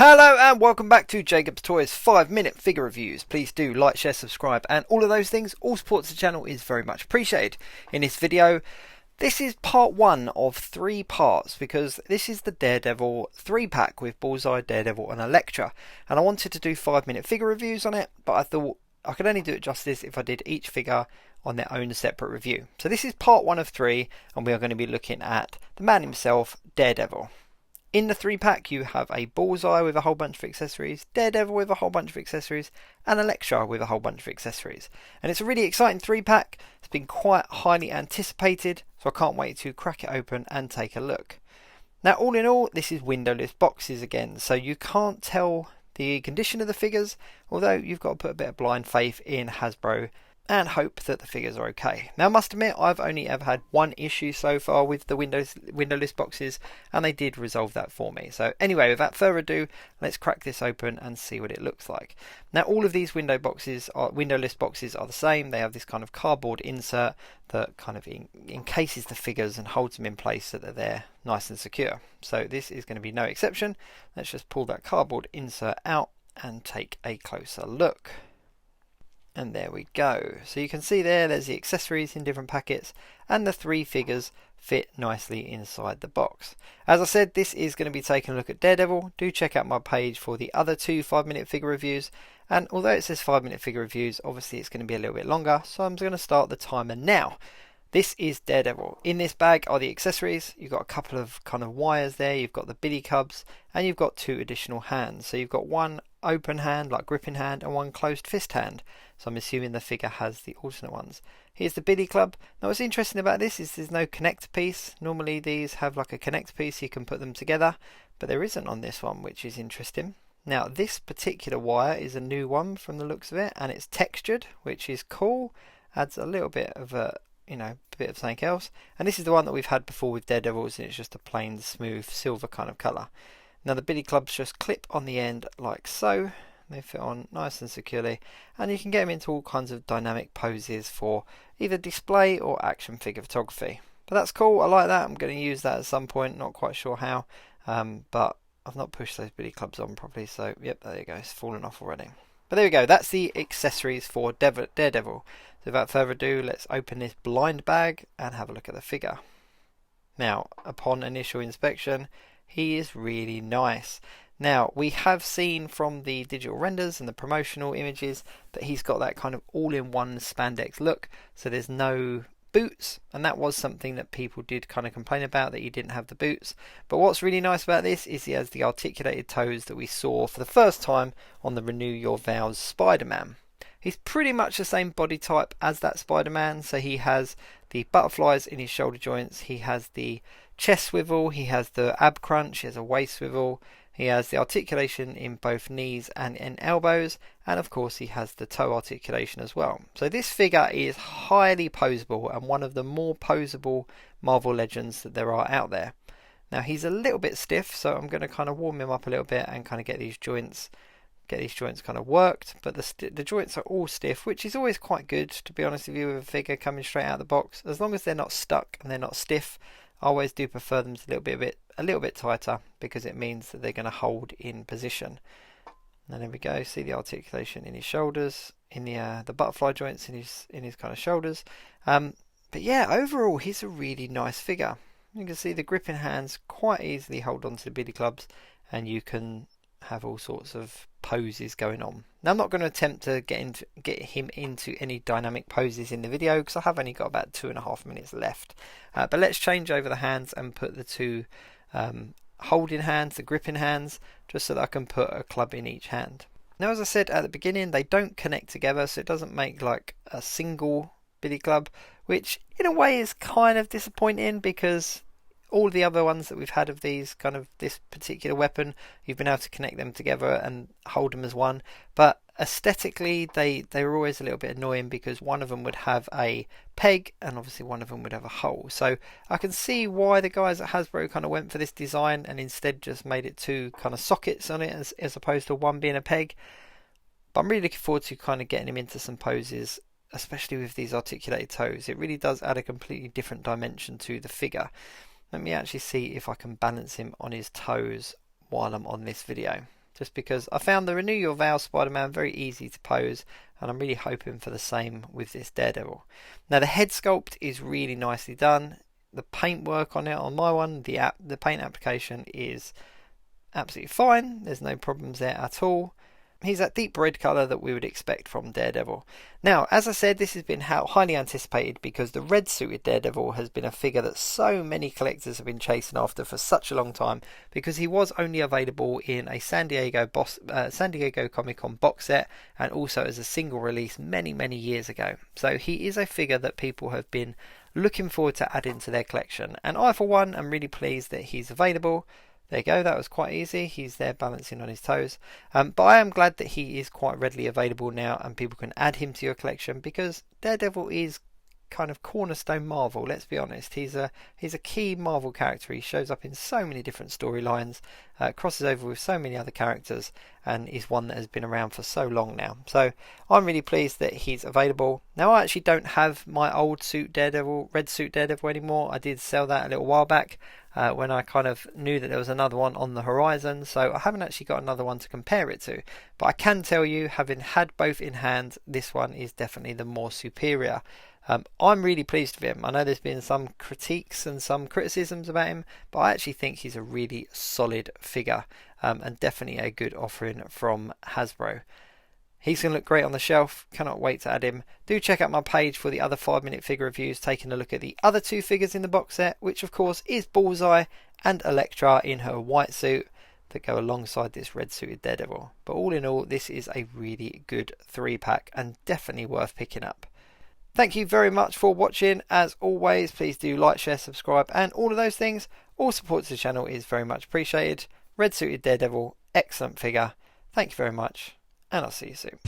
Hello and welcome back to Jacob's Toys 5-minute figure reviews. Please do like, share, subscribe and all of those things. All support to the channel is very much appreciated. In this video, this is part 1 of 3 parts because this is the Daredevil 3-pack with Bullseye, Daredevil and Elektra. And I wanted to do 5-minute figure reviews on it, but I thought I could only do it justice if I did each figure on their own separate review. So this is part 1 of 3 and we are going to be looking at the man himself, Daredevil. In the 3-pack you have a Bullseye with a whole bunch of accessories, Daredevil with a whole bunch of accessories, and Elektra with a whole bunch of accessories. And it's a really exciting 3-pack. It's been quite highly anticipated, so I can't wait to crack it open and take a look. Now all in all, this is windowless boxes again, so you can't tell the condition of the figures, although you've got to put a bit of blind faith in Hasbro and hope that the figures are okay. Now I must admit I've only ever had one issue so far with the windowless boxes and they did resolve that for me. So anyway, without further ado, let's crack this open and see what it looks like. Now all of these windowless boxes are the same. They have this kind of cardboard insert that kind of encases the figures and holds them in place so that they're nice and secure. So this is going to be no exception. Let's just pull that cardboard insert out and take a closer look. And there we go. So you can see there's the accessories in different packets and the 3 figures fit nicely inside the box. As I said, this is going to be taking a look at Daredevil. Do check out my page for the other 2 5-minute figure reviews. And although it says 5-minute figure reviews, obviously it's going to be a little bit longer. So I'm going to start the timer now. This is Daredevil. In this bag are the accessories. You've got a couple of kind of wires there. You've got the billy clubs and you've got 2 additional hands. So you've got one open hand, like gripping hand, and one closed fist hand. So I'm assuming the figure has the alternate ones. Here's the billy club. Now what's interesting about this is there's no connector piece. Normally these have like a connector piece, so you can put them together, but there isn't on this one, which is interesting. Now this particular wire is a new one from the looks of it, and it's textured, which is cool. Adds a little bit of a bit of something else. And this is the one that we've had before with Daredevils, and it's just a plain smooth silver kind of colour. Now the billy clubs just clip on the end like so. They fit on nice and securely, and you can get them into all kinds of dynamic poses for either display or action figure photography. But that's cool, I like that. I'm going to use that at some point, not quite sure how, but I've not pushed those billy clubs on properly, so yep, there you go, it's fallen off already. But there we go, that's the accessories for Daredevil. So without further ado, let's open this blind bag and have a look at the figure. Now, upon initial inspection, he is really nice. Now, we have seen from the digital renders and the promotional images that he's got that kind of all-in-one spandex look. So there's no boots, and that was something that people did kind of complain about, that he didn't have the boots. But what's really nice about this is he has the articulated toes that we saw for the first time on the Renew Your Vows Spider-Man. He's pretty much the same body type as that Spider-Man, so he has the butterflies in his shoulder joints, he has the chest swivel, he has the ab crunch, he has a waist swivel, he has the articulation in both knees and in elbows, and of course he has the toe articulation as well. So this figure is highly poseable and one of the more poseable Marvel Legends that there are out there. Now he's a little bit stiff, so I'm going to kind of warm him up a little bit and kind of get these joints kind of worked, but the joints are all stiff, which is always quite good, to be honest with you, with a figure coming straight out of the box. As long as they're not stuck and they're not stiff, I always do prefer them a little bit tighter, because it means that they're going to hold in position. And there we go, see the articulation in his shoulders, in the butterfly joints in his kind of shoulders. But yeah, overall he's a really nice figure. You can see the gripping hands quite easily hold onto the billy clubs, and you can have all sorts of poses going on. Now I'm not going to attempt to get him into any dynamic poses in the video, because I have only got about 2.5 minutes left. But let's change over the hands and put the 2 holding hands, the gripping hands, just so that I can put a club in each hand. Now as I said at the beginning, they don't connect together, so it doesn't make like a single billy club, which in a way is kind of disappointing, because all the other ones that we've had of these kind of this particular weapon, you've been able to connect them together and hold them as one. But aesthetically, they were always a little bit annoying, because one of them would have a peg and obviously one of them would have a hole. So I can see why the guys at Hasbro kind of went for this design and instead just made it 2 kind of sockets on it, as opposed to one being a peg. But I'm really looking forward to kind of getting him into some poses, especially with these articulated toes. It really does add a completely different dimension to the figure. Let me actually see if I can balance him on his toes while I'm on this video. just because I found the Renew Your Vows Spider-Man very easy to pose, and I'm really hoping for the same with this Daredevil. Now the head sculpt is really nicely done. The paint work on it, on my one, the paint application is absolutely fine. There's no problems there at all. He's that deep red colour that we would expect from Daredevil. Now, as I said, this has been highly anticipated because the red suited Daredevil has been a figure that so many collectors have been chasing after for such a long time, because he was only available in a San Diego Comic Con box set, and also as a single release many years ago. So he is a figure that people have been looking forward to adding to their collection, and I for one am really pleased that he's available. There you go, that was quite easy. He's there balancing on his toes. But I am glad that he is quite readily available now and people can add him to your collection, because Daredevil is kind of cornerstone Marvel, let's be honest. He's a key Marvel character. He shows up in so many different storylines, crosses over with so many other characters, and is one that has been around for so long now. So I'm really pleased that he's available. Now I actually don't have my old suit Daredevil, red suit Daredevil anymore. I did sell that a little while back when I kind of knew that there was another one on the horizon, so I haven't actually got another one to compare it to. But I can tell you, having had both in hand, this one is definitely the more superior. I'm really pleased with him. I know there's been some critiques and some criticisms about him, but I actually think he's a really solid figure, and definitely a good offering from Hasbro. He's going to look great on the shelf. Cannot wait to add him. Do check out my page for the other 5-minute figure reviews, taking a look at the other 2 figures in the box set, which of course is Bullseye and Elektra in her white suit, that go alongside this red suited Daredevil. But all in all, this is a really good 3-pack and definitely worth picking up. Thank you very much for watching. As always, please do like, share, subscribe and all of those things. All support to the channel is very much appreciated. Red suited Daredevil, excellent figure. Thank you very much, and I'll see you soon.